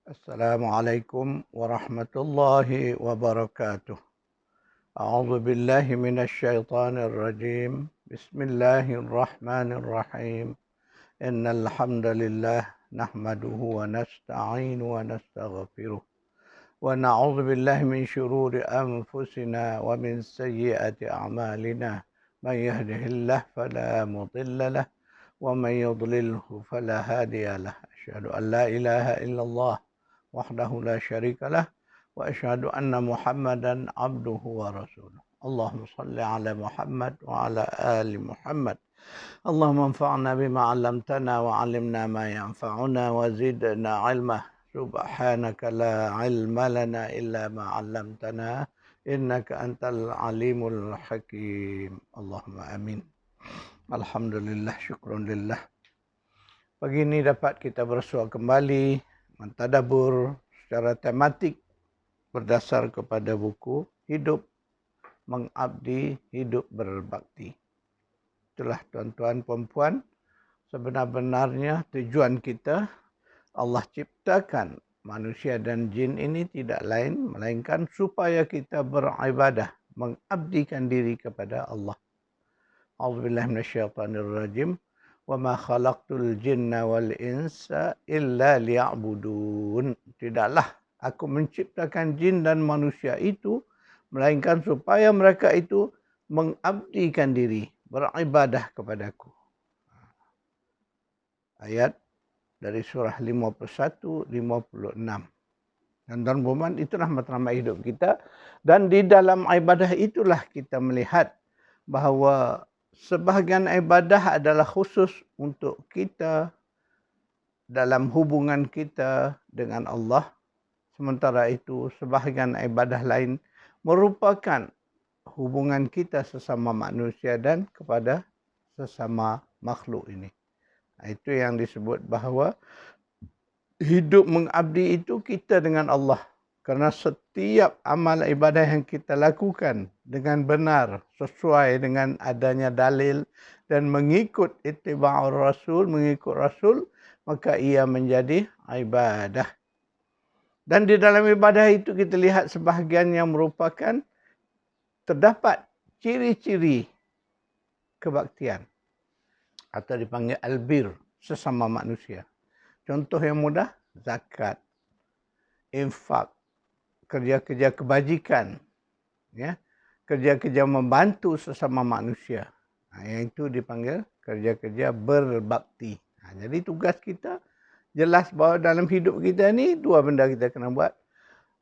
Assalamualaikum warahmatullahi wabarakatuh. A'udzu billahi minasy syaithanir rajim. Bismillahirrahmanirrahim. Innal hamdalillah nahmaduhu wa nasta'inu wa nastaghfiruh. Wa na'udzu billahi min syururi anfusina wa min sayyiati a'malina. Man yahdihillahu fala mudilla lahu wa man yudlilhu fala hadiya lahu. Asyhadu an la ilaha illallah وحده لا شريك له وأشهد أن محمدا عبده ورسوله اللهم صل على محمد وعلى آل محمد اللهم انفعنا بما علمتنا وعلمنا ما ينفعنا وزدنا علما سبحانك لا علم لنا إلا ما علمتنا إنك أنت العليم الحكيم اللهم آمين. Alhamdulillah, syukrun lillah. Pagi ini dapat kita bersua kembali mentadabur secara tematik berdasar kepada buku Hidup Mengabdi, Hidup Berbakti. Itulah tuan-tuan puan-puan, sebenar-benarnya tujuan kita, Allah ciptakan manusia dan jin ini tidak lain melainkan supaya kita beribadah, mengabdikan diri kepada Allah. A'udzubillahi minasyaitonirrajim. وَمَا خَلَقْتُ الْجِنَّ وَالْإِنسَ إِلَّا لِيَعْبُدُونَ. Tidaklah aku menciptakan jin dan manusia itu melainkan supaya mereka itu mengabdikan diri, beribadah kepadaku. Ayat dari surah 51-56. Dan tuan-tuan, itulah matlamat hidup kita. Dan di dalam ibadah itulah kita melihat bahawa sebahagian ibadah adalah khusus untuk kita dalam hubungan kita dengan Allah. Sementara itu, sebahagian ibadah lain merupakan hubungan kita sesama manusia dan kepada sesama makhluk ini. Itu yang disebut bahawa hidup mengabdi itu kita dengan Allah. Kerana setiap amal ibadah yang kita lakukan dengan benar, sesuai dengan adanya dalil dan mengikut ittiba'ur rasul, mengikut rasul, maka ia menjadi ibadah. Dan di dalam ibadah itu kita lihat sebahagian yang merupakan terdapat ciri-ciri kebaktian atau dipanggil albir sesama manusia. Contoh yang mudah, zakat, infak, kerja-kerja kebajikan, ya, kerja-kerja membantu sesama manusia. Yang itu dipanggil kerja-kerja berbakti. Jadi tugas kita jelas bahawa dalam hidup kita ni dua benda kita kena buat.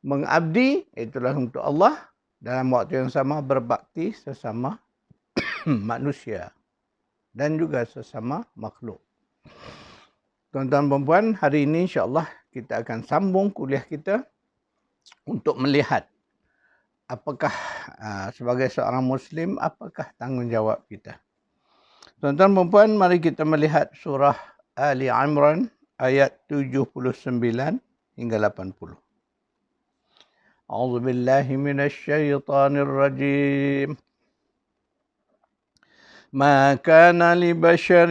Mengabdi, itulah untuk Allah. Dalam waktu yang sama berbakti sesama manusia. Dan juga sesama makhluk. Tuan-tuan dan puan, hari ini insyaAllah kita akan sambung kuliah kita untuk melihat apakah sebagai seorang Muslim, apakah tanggungjawab kita. Tuan-tuan dan puan, mari kita melihat surah Ali Imran ayat 79 hingga 80. A'udzu billahi minasy syaithanir rajim. ما كان لبشر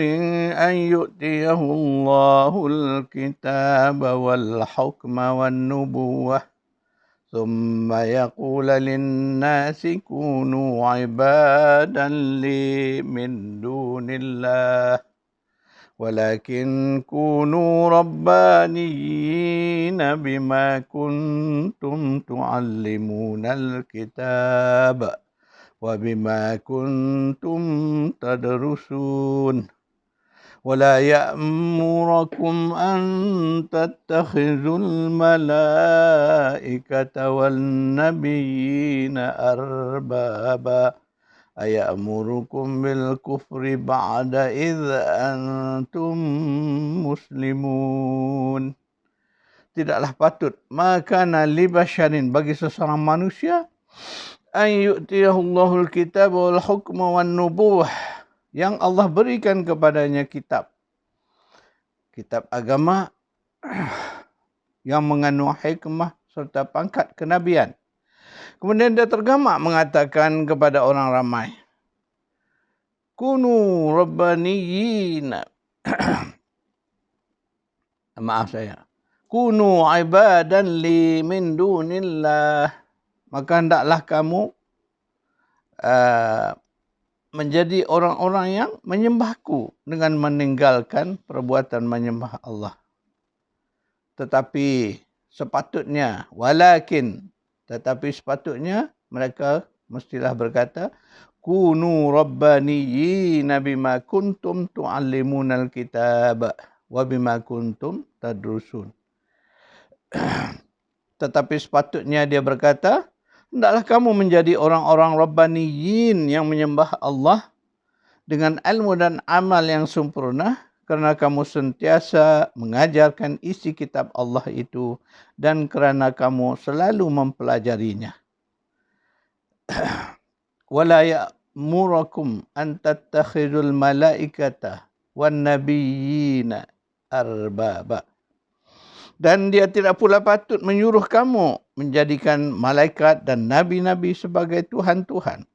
أن يؤتيه الله الكتاب والحكم والنبوة ثم يقول للناس كونوا عبادا لي من دون الله ولكن كونوا ربانيين بما كنتم تعلمون الكتاب وبما كنتم تدرسون ولا يأمركم أن تتخذوا الملائكة والنبيين أربابا أيأمركم بالكفر بعد إذ أنتم مسلمون. Tidaklah patut makana li basyarin, bagi seseorang manusia, an yu'tiyahullahu al-kitab wal hukma wan nubuwah, yang Allah berikan kepadanya kitab agama yang mengandung hikmah serta pangkat kenabian. Kemudian dia tergamak mengatakan kepada orang ramai, kunu rabbaniyin. Maaf saya. Kunu ibadan li min dunillah. Maka hendaklah kamu menjadi orang-orang yang menyembahku dengan meninggalkan perbuatan menyembah Allah. Tetapi sepatutnya mereka mestilah berkata, kunu rabbaniyina bima kuntum tu'allimunal kitab wa bima kuntum tadrusun. Tetapi sepatutnya dia berkata, hendaklah kamu menjadi orang-orang rabbaniyin yang menyembah Allah dengan ilmu dan amal yang sempurna, kerana kamu sentiasa mengajarkan isi kitab Allah itu dan kerana kamu selalu mempelajarinya. Wala ya'murakum an tattakhidul malaikata wan nabiyyina arbaba. Dan dia tidak pula patut menyuruh kamu menjadikan malaikat dan nabi-nabi sebagai Tuhan-Tuhan.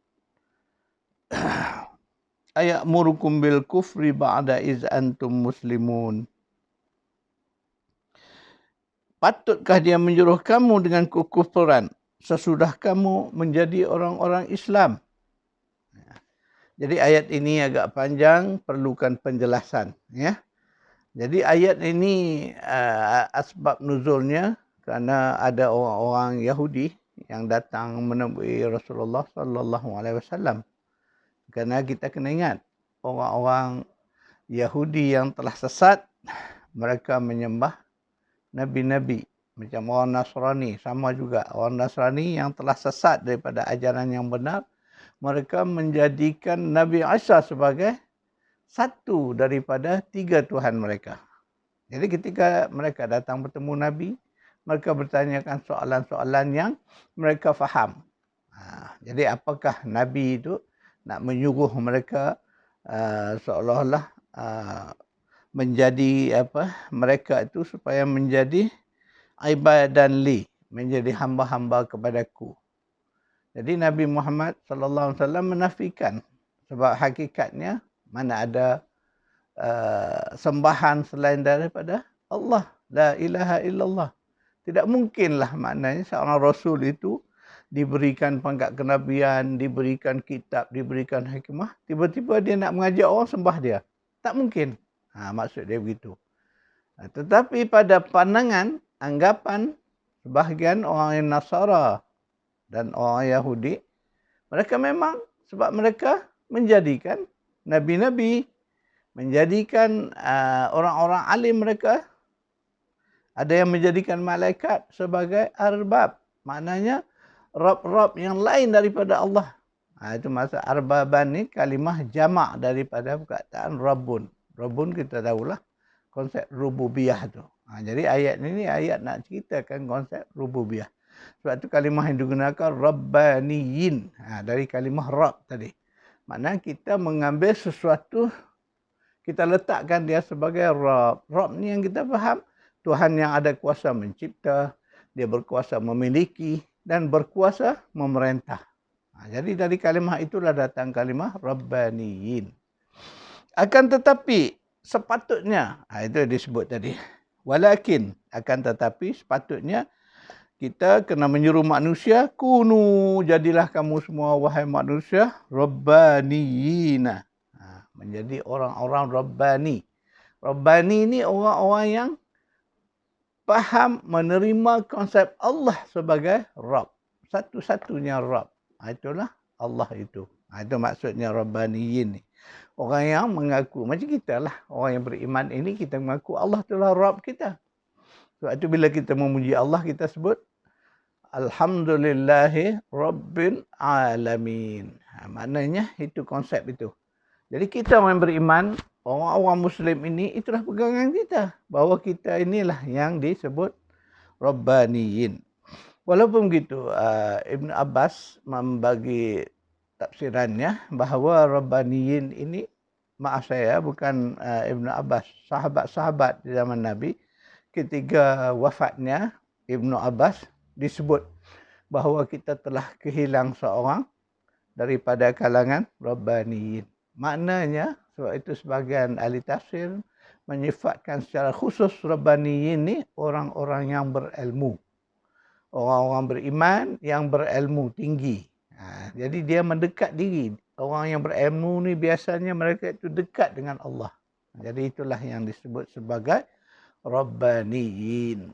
Aya'murukum bil kufri ba'da iz antum muslimun. Patutkah dia menyuruh kamu dengan kekufuran sesudah kamu menjadi orang-orang Islam? Jadi ayat ini agak panjang, perlukan penjelasan. Ya. Jadi ayat ini asbab nuzulnya kerana ada orang-orang Yahudi yang datang menemui Rasulullah sallallahu alaihi wasallam. Kerana kita kena ingat, orang-orang Yahudi yang telah sesat, mereka menyembah nabi-nabi. Macam orang Nasrani, sama juga. Orang Nasrani yang telah sesat daripada ajaran yang benar, mereka menjadikan Nabi Isa sebagai satu daripada 3 Tuhan mereka. Jadi ketika mereka datang bertemu Nabi, mereka bertanyakan soalan-soalan yang mereka faham. Jadi apakah Nabi itu nak menyuruh mereka seolah-olah menjadi mereka itu supaya menjadi ibadan li, menjadi hamba-hamba kepadaku. Jadi Nabi Muhammad sallallahu alaihi wasallam menafikan, sebab hakikatnya mana ada sembahan selain daripada Allah. La ilaha illallah. Tidak mungkinlah maknanya seorang Rasul itu diberikan pangkat kenabian, diberikan kitab, diberikan hikmah. Tiba-tiba dia nak mengajak orang sembah dia. Tak mungkin. Maksud dia begitu. Tetapi pada pandangan, anggapan sebahagian orang yang Nasara dan orang Yahudi, mereka memang sebab mereka menjadikan nabi-nabi, menjadikan orang-orang alim mereka, ada yang menjadikan malaikat sebagai arbab. Maknanya Rab-Rab yang lain daripada Allah. Itu maksud arbaban ni kalimah jamak daripada perkataan Rabbun. Rabbun kita tahulah konsep rububiyah tu. Jadi ayat ni ayat nak ceritakan konsep rububiyah. Sebab tu kalimah yang digunakan Rabbaniyin. Dari kalimah Rab tadi. Maknanya kita mengambil sesuatu, kita letakkan dia sebagai Rab. Rab ni yang kita faham, Tuhan yang ada kuasa mencipta, dia berkuasa memiliki dan berkuasa memerintah. Jadi dari kalimah itulah datang kalimah Rabbaniyin. Akan tetapi sepatutnya, itu disebut tadi. Walakin, akan tetapi sepatutnya kita kena menyuruh manusia, kunu, jadilah kamu semua wahai manusia, Rabbaniyina. Menjadi orang-orang Rabbani. Rabbani ni orang-orang yang faham, menerima konsep Allah sebagai Rabb. Satu-satunya Rabb. Itulah Allah itu. Itu maksudnya Rabbaniyin ni. Orang yang mengaku, macam kita lah. Orang yang beriman ini, kita mengaku Allah itulah Rabb kita. Sebab itu bila kita memuji Allah, kita sebut Alhamdulillahi Rabbil Alamin. Maknanya itu konsep itu. Jadi kita yang beriman, orang-orang Muslim ini, itulah pegangan kita. Bahawa kita inilah yang disebut Rabbaniyin. Walaupun begitu, Ibn Abbas membagi tafsirannya bahawa Rabbaniyin ini, maaf saya, bukan Ibn Abbas, sahabat-sahabat di zaman Nabi, ketika wafatnya Ibn Abbas disebut bahawa kita telah kehilang seorang daripada kalangan Rabbaniyin. Maknanya, sebab itu sebahagian ahli tafsir menyifatkan secara khusus Rabbaniyin ni orang-orang yang berilmu. Orang-orang beriman yang berilmu tinggi. Jadi dia mendekat diri. Orang yang berilmu ni biasanya mereka itu dekat dengan Allah. Jadi itulah yang disebut sebagai Rabbaniyin.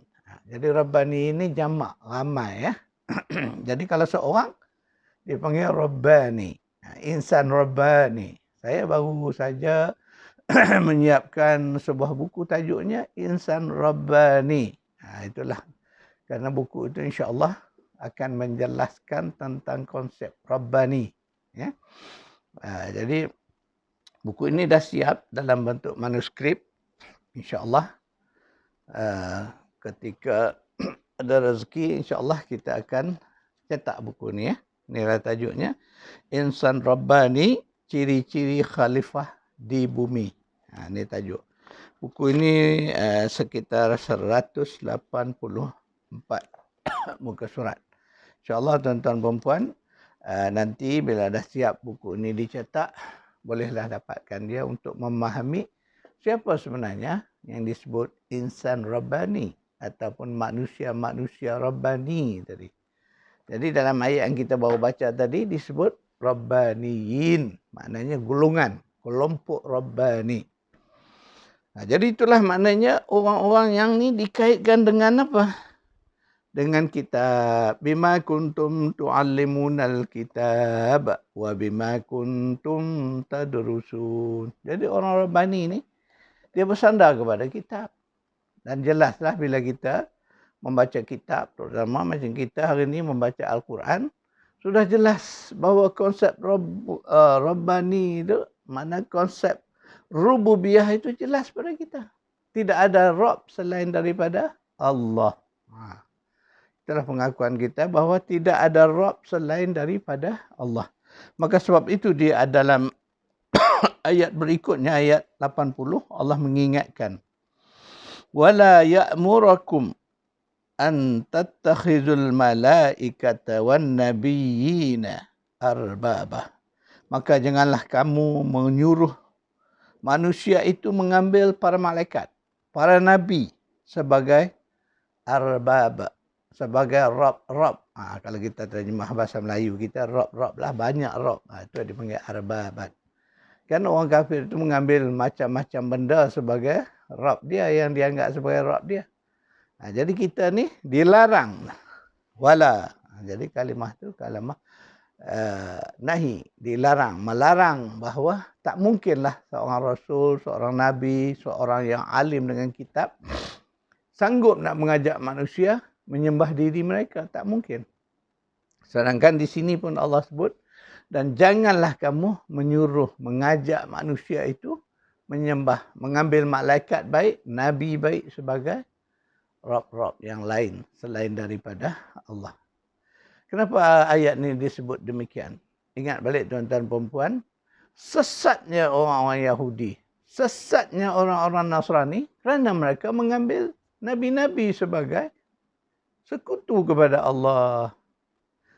Jadi Rabbaniyin ni jamak, ramai ya. Jadi kalau seorang dipanggil Rabbani. Insan Rabbani. Saya baru saja menyiapkan sebuah buku tajuknya Insan Rabbani. Itulah. Karena buku itu insya-Allah akan menjelaskan tentang konsep Rabbani. Ya. Jadi buku ini dah siap dalam bentuk manuskrip. InsyaAllah ketika ada rezeki, insyaAllah kita akan cetak buku ini. Ya. Nilai tajuknya Insan Rabbani, Ciri-ciri Khalifah di Bumi. Ini tajuk. Buku ini sekitar 184 muka surat. InsyaAllah tuan-tuan dan puan, nanti bila dah siap buku ini dicetak, bolehlah dapatkan dia untuk memahami siapa sebenarnya yang disebut insan Rabbani ataupun manusia-manusia Rabbani tadi. Jadi dalam ayat yang kita baru baca tadi disebut Rabbaniyin, maknanya golongan, kelompok Rabbani. Jadi itulah maknanya orang-orang yang ni dikaitkan dengan apa? Dengan kitab. Bima kuntum tu'allimunal kitab wa bima kuntum tadrusun. Jadi orang Rabbani ni dia bersandar kepada kitab. Dan jelaslah bila kita membaca kitab, terutama macam kita hari ini membaca Al-Quran, sudah jelas bahawa konsep Rabbani itu, mana konsep rububiyah itu jelas pada kita. Tidak ada Rabb selain daripada Allah. Itulah pengakuan kita bahawa tidak ada Rabb selain daripada Allah. Maka sebab itu dia dalam ayat berikutnya, ayat 80, Allah mengingatkan. Wala ya'murakum an tattakhizul malaikata wan nabiyyina arbaba. Maka janganlah kamu menyuruh manusia itu mengambil para malaikat, para nabi sebagai arbaba, sebagai Rabb. Kalau kita terjemah bahasa Melayu kita, Rabb lah, banyak Rabb. Itu dipanggil arbabat. Kan orang kafir itu mengambil macam-macam benda sebagai Rabb dia, yang dianggap sebagai Rabb dia. Jadi kita ni dilarang. Wala. Jadi kalimah tu kalimah nahi, dilarang, melarang bahawa tak mungkinlah seorang Rasul, seorang Nabi, seorang yang alim dengan kitab sanggup nak mengajak manusia menyembah diri mereka. Tak mungkin. Sedangkan di sini pun Allah sebut, dan janganlah kamu menyuruh, mengajak manusia itu menyembah, mengambil malaikat baik, nabi baik sebagai Rabb-Rabb yang lain selain daripada Allah. Kenapa ayat ini disebut demikian? Ingat balik tuan-tuan dan puan, sesatnya orang-orang Yahudi, sesatnya orang-orang Nasrani kerana mereka mengambil nabi-nabi sebagai sekutu kepada Allah.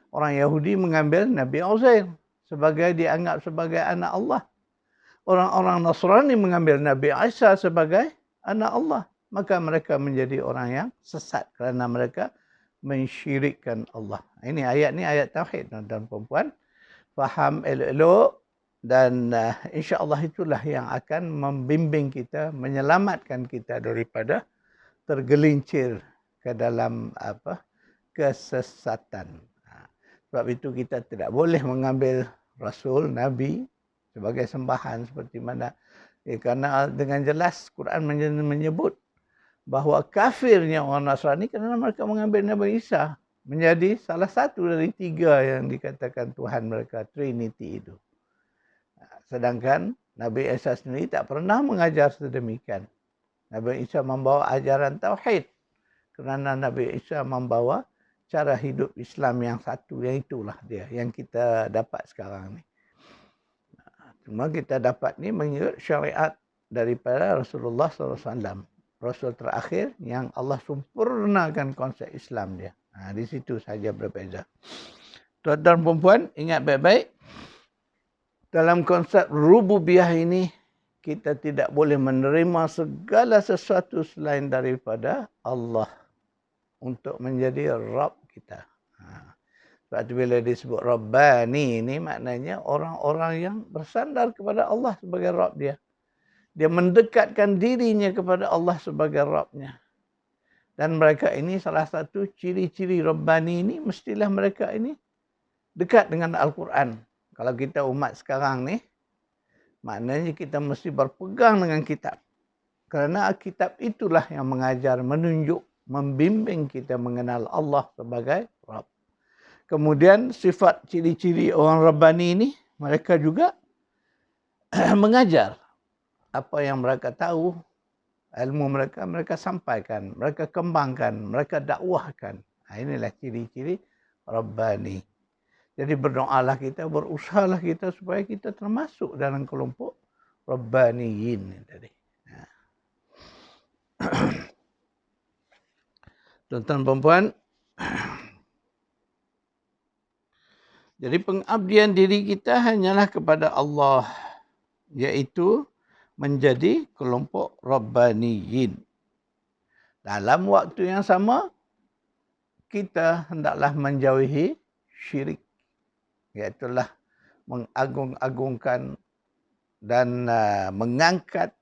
Orang Yahudi mengambil Nabi Uzair sebagai dianggap sebagai anak Allah. Orang-orang Nasrani mengambil Nabi Isa sebagai anak Allah. Maka mereka menjadi orang yang sesat kerana mereka mensyirikkan Allah. Ini ayat ni ayat tauhid tuan-tuan dan puan. Faham elok-elok dan insya-Allah itulah yang akan membimbing kita, menyelamatkan kita daripada tergelincir ke dalam kesesatan. Sebab itu kita tidak boleh mengambil Rasul, Nabi sebagai sembahan seperti mana. Kerana dengan jelas Quran menyebut bahawa kafirnya orang Nasrani kerana mereka mengambil Nabi Isa menjadi salah satu dari 3 yang dikatakan Tuhan mereka, Trinity itu. Sedangkan Nabi Isa sendiri tak pernah mengajar sedemikian. Nabi Isa membawa ajaran tauhid. Kerana Nabi Isa membawa cara hidup Islam yang satu, yang itulah dia yang kita dapat sekarang ni. Cuma kita dapat ni mengikut syariat daripada Rasulullah SAW. Rasul terakhir yang Allah sempurnakan konsep Islam dia. Di situ saja berbeza. Tuan-tuan dan puan, ingat baik-baik. Dalam konsep rububiyah ini, kita tidak boleh menerima segala sesuatu selain daripada Allah untuk menjadi Rabb kita. Sebab itu bila disebut Rabbani, ini maknanya orang-orang yang bersandar kepada Allah sebagai Rabb dia. Dia mendekatkan dirinya kepada Allah sebagai Rabbnya. Dan mereka ini salah satu ciri-ciri Rabbani ini, mestilah mereka ini dekat dengan Al-Quran. Kalau kita umat sekarang ni, maknanya kita mesti berpegang dengan kitab. Kerana kitab itulah yang mengajar, menunjuk, membimbing kita mengenal Allah sebagai Rabb. Kemudian sifat ciri-ciri orang Rabbani ini, mereka juga mengajar apa yang mereka tahu, ilmu mereka, mereka sampaikan, mereka kembangkan, mereka dakwahkan. Inilah ciri-ciri Rabbani. Jadi berdoalah kita, berusahalah kita supaya kita termasuk dalam kelompok Rabbaniyin tadi. Tuan-tuan perempuan, jadi pengabdian diri kita hanyalah kepada Allah, iaitu menjadi kelompok Rabbaniyin. Dalam waktu yang sama, kita hendaklah menjauhi syirik, iaitulah mengagung-agungkan dan mengangkat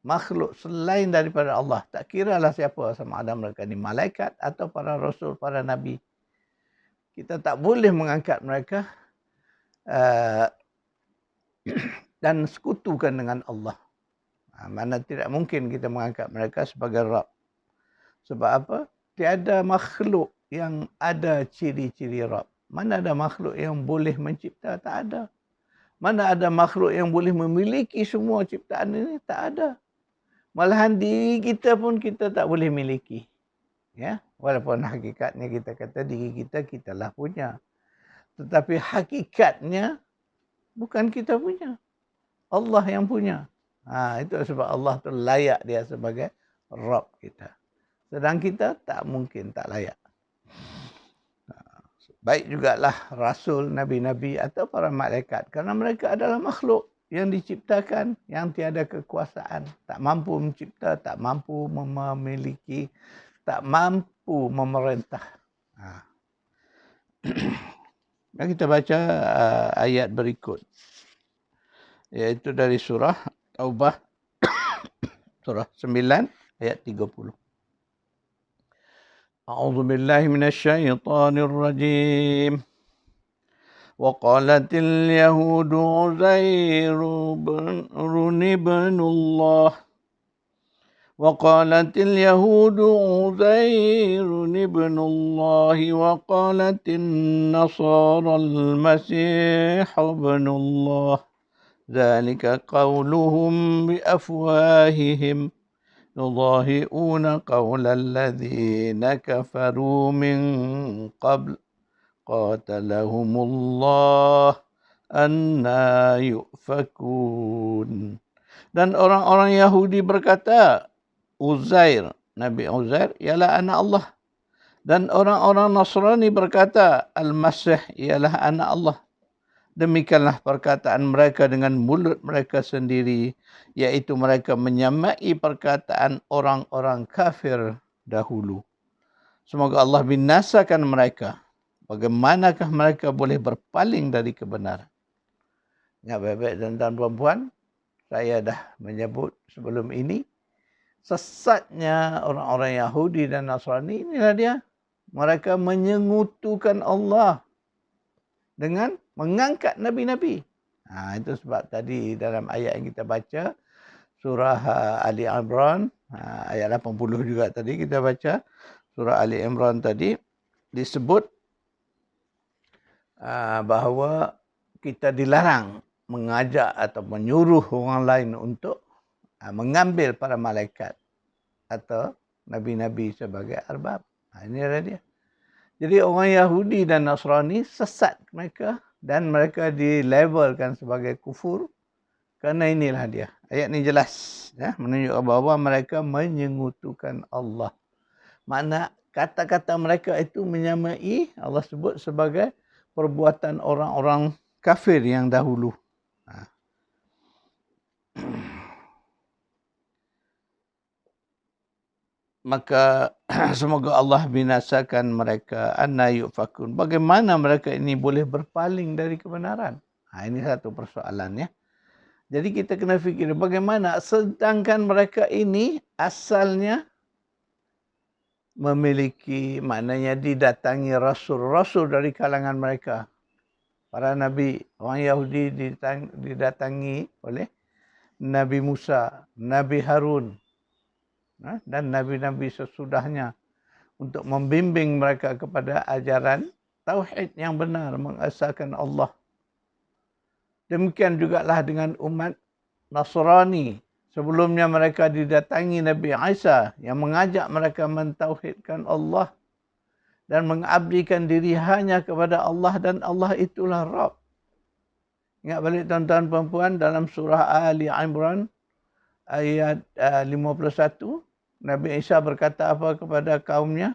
makhluk selain daripada Allah. Tak kiralah siapa, sama ada mereka ni malaikat atau para rasul, para nabi. Kita tak boleh mengangkat mereka dan sekutukan dengan Allah. Mana tidak mungkin kita mengangkat mereka sebagai Rabb. Sebab apa? Tiada makhluk yang ada ciri-ciri Rabb. Mana ada makhluk yang boleh mencipta? Tak ada. Mana ada makhluk yang boleh memiliki semua ciptaan ini? Tak ada. Malahan diri kita pun kita tak boleh miliki. Ya, walaupun hakikatnya kita kata diri kita, kitalah punya. Tetapi hakikatnya bukan kita punya. Allah yang punya. Itu sebab Allah tu layak dia sebagai Rabb kita. Sedang kita tak mungkin tak layak. Baik jugalah Rasul, Nabi-Nabi atau para malaikat. Kerana mereka adalah makhluk yang diciptakan, yang tiada kekuasaan. Tak mampu mencipta, tak mampu memiliki, tak mampu memerintah. Mari kita baca ayat berikut. Iaitu dari surah Taubah, surah 9, ayat 30. أعوذ بالله من الشيطان الرجيم وقالت اليهود عزير ابن الله وقالت اليهود عزير ابن الله وقالت النصارى المسيح ابن الله ذلك قولهم بأفواههم يضاهئون قول الذين كفروا من قبل قاتلهم الله أنى يؤفكون. Dan orang-orang Yahudi berkata, Uzair, Nabi Uzair ialah anak Allah. Dan orang-orang Nasrani berkata, Al-Masih ialah anak Allah. Demikianlah perkataan mereka dengan mulut mereka sendiri, iaitu mereka menyamai perkataan orang-orang kafir dahulu. Semoga Allah binasakan mereka. Bagaimanakah mereka boleh berpaling dari kebenaran? Ya, baik-baik tuan-tuan perempuan, saya dah menyebut sebelum ini, sesatnya orang-orang Yahudi dan Nasrani inilah dia. Mereka menyengutukan Allah dengan mengangkat Nabi-Nabi. Itu sebab tadi dalam ayat yang kita baca, surah Ali Imran, ayat 80 juga tadi kita baca, surah Ali Imran tadi, disebut bahawa kita dilarang mengajak atau menyuruh orang lain untuk mengambil para malaikat atau Nabi-Nabi sebagai arbab. Ini adalah dia. Jadi orang Yahudi dan Nasrani sesat mereka dan mereka dilabelkan sebagai kufur kerana inilah dia. Ayat ni jelas ya, menunjukkan bahawa mereka menyengutukan Allah. Makna kata-kata mereka itu menyamai Allah sebut sebagai perbuatan orang-orang kafir yang dahulu. Maka semoga Allah binasakan mereka. Anna yufakun. Bagaimana mereka ini boleh berpaling dari kebenaran? Ini satu persoalan ya. Jadi kita kena fikir bagaimana sedangkan mereka ini asalnya memiliki, maknanya didatangi rasul-rasul dari kalangan mereka. Para nabi, orang Yahudi didatangi oleh Nabi Musa, Nabi Harun, dan nabi-nabi sesudahnya untuk membimbing mereka kepada ajaran tauhid yang benar, mengesahkan Allah. Demikian jugalah dengan umat Nasrani. Sebelumnya mereka didatangi Nabi Isa yang mengajak mereka mentauhidkan Allah dan mengabdikan diri hanya kepada Allah, dan Allah itulah Rabb. Ingat balik tuan-tuan perempuan dalam surah Ali Imran ayat 51. Nabi Isa berkata apa kepada kaumnya?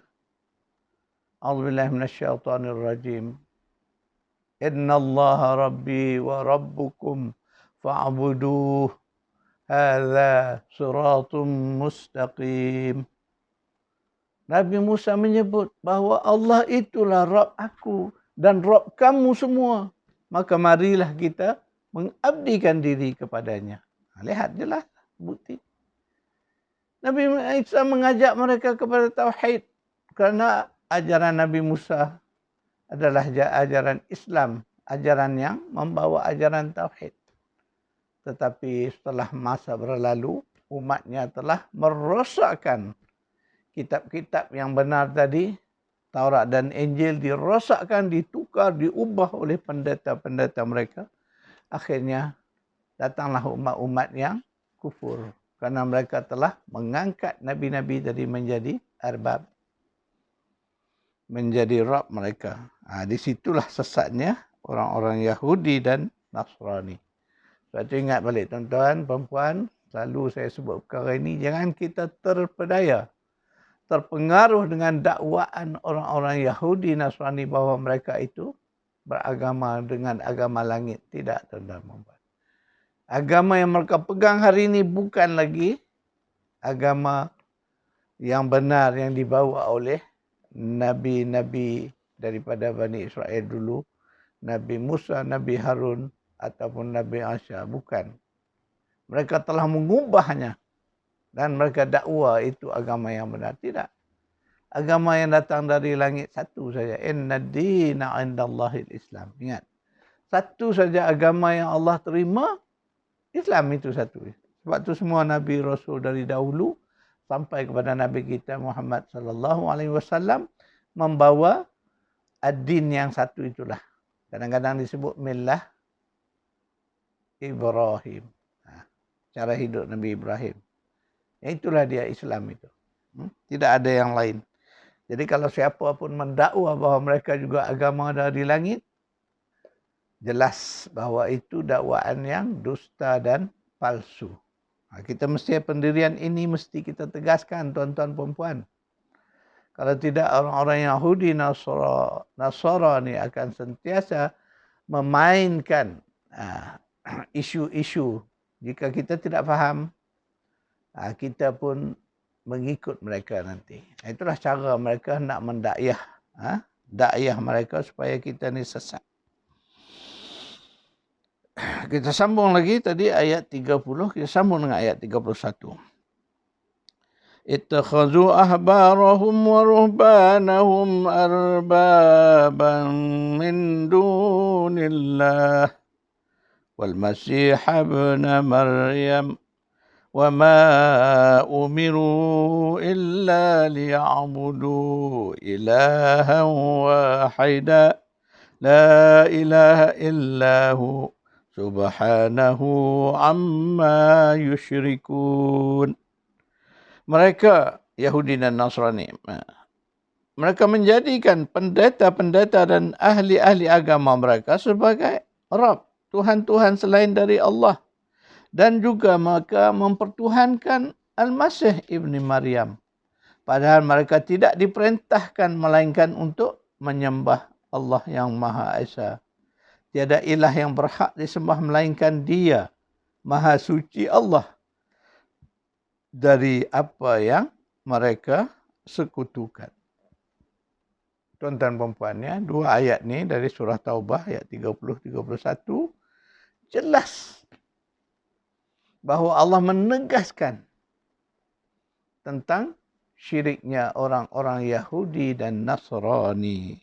A'udzubillahi minasyaitonir rajim. Innallaha rabbi wa rabbukum fa'buduh. Hadza siratum mustaqim. Nabi Musa menyebut bahawa Allah itulah Rabb aku dan Rabb kamu semua. Maka marilah kita mengabdikan diri kepadanya. Lihat jelas bukti. Nabi Isa mengajak mereka kepada tauhid kerana ajaran Nabi Musa adalah ajaran Islam, ajaran yang membawa ajaran tauhid. Tetapi setelah masa berlalu, umatnya telah merosakkan kitab-kitab yang benar tadi, Taurat dan Injil dirosakkan, ditukar, diubah oleh pendeta-pendeta mereka. Akhirnya datanglah umat-umat yang kufur. Kerana mereka telah mengangkat nabi-nabi tadi menjadi arbab. Menjadi Rabb mereka. Di situlah sesatnya orang-orang Yahudi dan Nasrani. Sebab itu ingat balik tuan-tuan, perempuan, selalu saya sebut perkara ini, jangan kita terpedaya, terpengaruh dengan dakwaan orang-orang Yahudi Nasrani bahawa mereka itu beragama dengan agama langit. Tidak, tuan-tuan perempuan. Agama yang mereka pegang hari ini bukan lagi agama yang benar yang dibawa oleh nabi-nabi daripada Bani Israel dulu. Nabi Musa, Nabi Harun ataupun Nabi Isa. Bukan. Mereka telah mengubahnya. Dan mereka dakwa itu agama yang benar. Tidak. Agama yang datang dari langit satu saja. Inna dina indallahil Islam. Ingat. Satu saja agama yang Allah terima. Islam itu satu. Sebab itu semua Nabi Rasul dari dahulu sampai kepada Nabi kita Muhammad sallallahu alaihi wasallam membawa ad-din yang satu itulah. Kadang-kadang disebut millah Ibrahim. Cara hidup Nabi Ibrahim. Itulah dia Islam itu. Tidak ada yang lain. Jadi kalau siapa pun mendakwa bahawa mereka juga agama dari langit, jelas bahawa itu dakwaan yang dusta dan palsu. Kita mesti pendirian ini mesti kita tegaskan tuan-tuan perempuan. Kalau tidak orang-orang Yahudi Nasara ni akan sentiasa memainkan isu-isu. Jika kita tidak faham, kita pun mengikut mereka nanti. Itulah cara mereka nak mendakwah, dakwah mereka supaya kita ni sesat. Kita sambung lagi tadi ayat 30, kita sambung dengan ayat 31. Ittakhadhu ahbarahum wa ruhbanahum arbaban min dunillah wal masih ibn Maryam wa ma umiru illa liya'budu ilahan wahida la ilaha illahu subhanahu amma yusyrikun. Mereka Yahudi dan Nasrani, mereka menjadikan pendeta-pendeta dan ahli-ahli agama mereka sebagai Rabb, Tuhan-Tuhan selain dari Allah. Dan juga mereka mempertuhankan Al-Masih ibni Maryam. Padahal mereka tidak diperintahkan melainkan untuk menyembah Allah yang Maha Esa. Tiada ilah yang berhak disembah melainkan Dia. Maha suci Allah dari apa yang mereka sekutukan. Tuan-tuan dan puan, ya, dua ayat ni dari surah Taubah ayat 30-31 jelas bahawa Allah menegaskan tentang syiriknya orang-orang Yahudi dan Nasrani.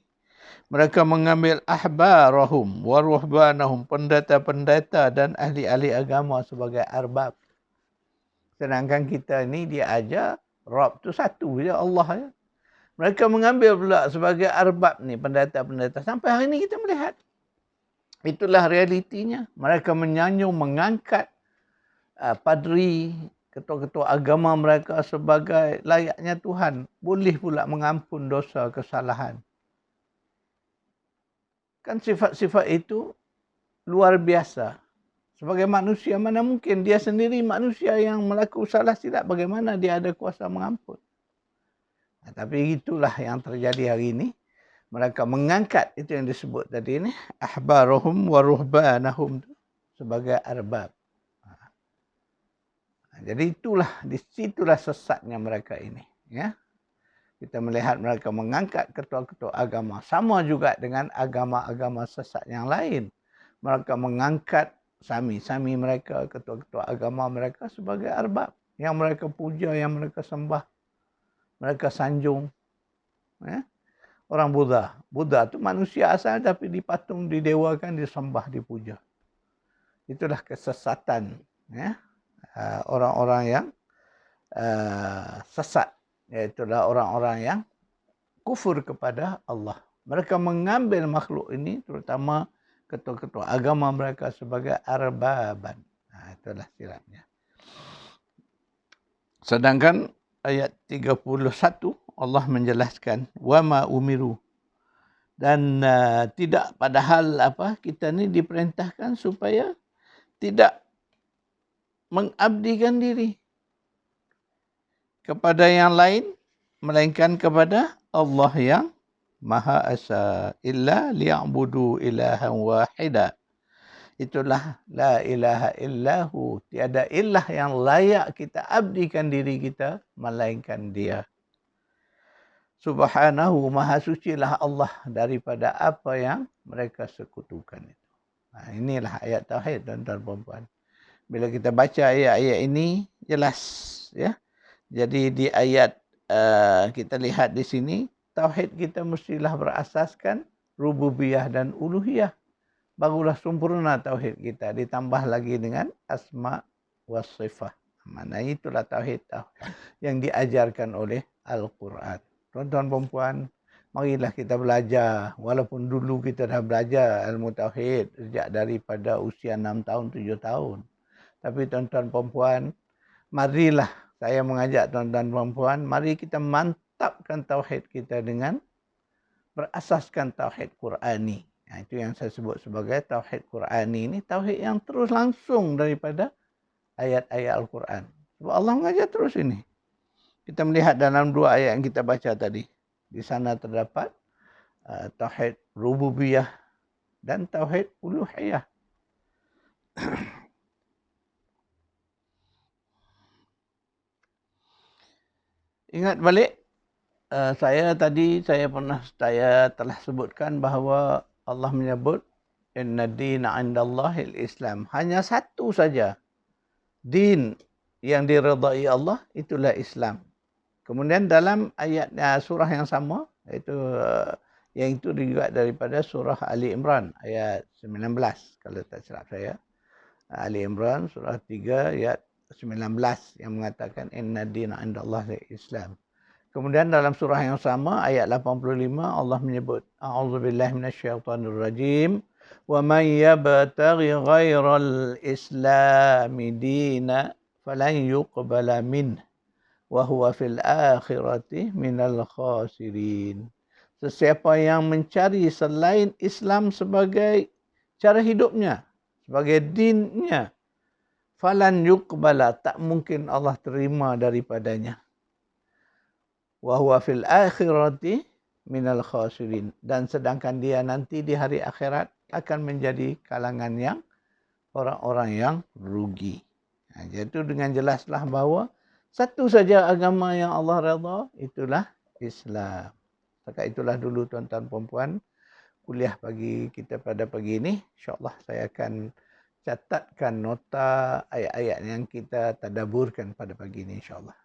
Mereka mengambil ahbarahum wa ruhbanahum, pendeta-pendeta dan ahli-ahli agama sebagai arbab. Sedangkan kita ni dia ajar Rabb tu satu je, Allah je. Mereka mengambil pula sebagai arbab ni pendeta-pendeta. Sampai hari ini kita melihat. Itulah realitinya. Mereka menyanjung, mengangkat padri, ketua-ketua agama mereka sebagai layaknya Tuhan. Boleh pula mengampun dosa kesalahan. Kan sifat-sifat itu luar biasa. Sebagai manusia, mana mungkin dia sendiri manusia yang melakukan salah silap, bagaimana dia ada kuasa mengampun. Tapi itulah yang terjadi hari ini. Mereka mengangkat itu yang disebut tadi ni, ahbarahum wa ruhbanahum sebagai arbab. Jadi itulah, disitulah sesatnya mereka ini. Ya, kita melihat mereka mengangkat ketua-ketua agama. Sama juga dengan agama-agama sesat yang lain. Mereka mengangkat sami-sami mereka, ketua-ketua agama mereka sebagai arbab. Yang mereka puja, yang mereka sembah. Mereka sanjung. Ya. Orang Buddha. Buddha tu manusia asal tapi dipatung, didewakan, disembah, dipuja. Itulah kesesatan. Ya. Orang-orang yang sesat. Iaitulah orang-orang yang kufur kepada Allah. Mereka mengambil makhluk ini, terutama ketua-ketua agama mereka sebagai arbaban. Itulah silapnya. Sedangkan ayat 31 Allah menjelaskan wama umiru, dan tidak, padahal kita ni diperintahkan supaya tidak mengabdikan diri kepada yang lain melainkan kepada Allah yang Maha Esa, illa liya'budu ilahan wahida. Itulah la ilaha illahu, tiada ilah yang layak kita abdikan diri kita melainkan Dia. Subhanahu, maha sucilah Allah daripada apa yang mereka sekutukan itu. Inilah ayat tauhid, tuan-tuan dan puan. Bila kita baca ayat-ayat ini jelas, ya. Jadi di ayat kita lihat di sini, tauhid kita mestilah berasaskan rububiyah dan uluhiyah. Barulah sempurna tauhid kita, ditambah lagi dengan asma wa sifah. Mana itulah tauhid yang diajarkan oleh Al-Quran. Tuan-tuan dan puan, marilah kita belajar. Walaupun dulu kita dah belajar ilmu tauhid sejak daripada usia 6 tahun, 7 tahun. Tapi tuan-tuan dan puan, marilah saya mengajak tuan-tuan dan puan, mari kita mantapkan tauhid kita dengan berasaskan tauhid Qurani. Itu yang saya sebut sebagai tauhid Qurani. Ini tauhid yang terus langsung daripada ayat-ayat Al-Quran. Sebab Allah mengajar terus ini. Kita melihat dalam dua ayat yang kita baca tadi. Di sana terdapat tauhid rububiyah dan tauhid uluhiyah. Ingat balik, saya telah sebutkan bahawa Allah menyebut inna dina 'indallahil Islam. Hanya satu saja din yang diredai Allah, itulah Islam. Kemudian dalam ayat surah yang sama, iaitu yang itu juga daripada surah Ali Imran ayat 19 kalau tak silap saya. Ali Imran surah 3 ayat 19 yang mengatakan inna dina 'indallahil Islam. Kemudian dalam surah yang sama ayat 85 Allah menyebut a'udzubillahi minasyaitonirrajim wa may yabtaghi ghairal islami dina falan yuqbala min wa huwa fil akhirati minal khasirin. Sesiapa yang mencari selain Islam sebagai cara hidupnya, sebagai dinnya, falan yuqbala, tak mungkin Allah terima daripadanya. Wa huwa fil akhirati minal khasirin, dan sedangkan dia nanti di hari akhirat akan menjadi kalangan yang orang-orang yang rugi. Jadi itu dengan jelaslah bahawa satu saja agama yang Allah redha, itulah Islam. Setakat itulah dulu tuan-tuan puan-puan kuliah pagi kita pada pagi ini. InsyaAllah saya akan catatkan nota ayat-ayat yang kita tadaburkan pada pagi ini insyaAllah.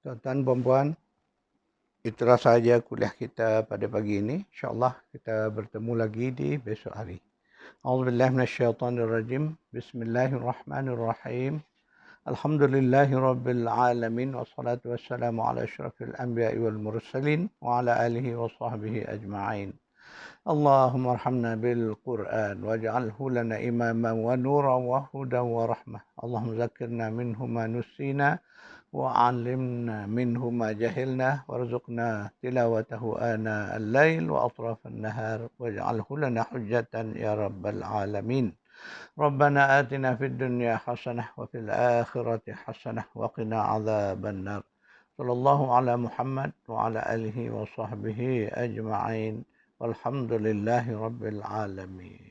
Tuan-tuan, puan-puan, itulah sahaja kuliah kita pada pagi ini. InsyaAllah kita bertemu lagi di besok hari. A'udzubillahi minasyaitonirrajim. Bismillahirrahmanirrahim. Alhamdulillahi rabbil alamin. Wassalatu wassalamu ala asyrafil anbiya'i wal mursalin. Wa ala alihi wa sahbihi ajma'in. Allahumma arhamna bil Qur'an. Waj'alhu lana imaman wa nuran wa hudan wa rahmah. Allahumma zakirna minhu ma nusina. وعلمنا منه ما جهلنا وارزقنا تلاوته آناء الليل وأطراف النهار واجعله لنا حجة يا رب العالمين. ربنا آتنا في الدنيا حسنة وفي الآخرة حسنة وقنا عذاب النار. صلى الله على محمد وعلى آله وصحبه أجمعين والحمد لله رب العالمين.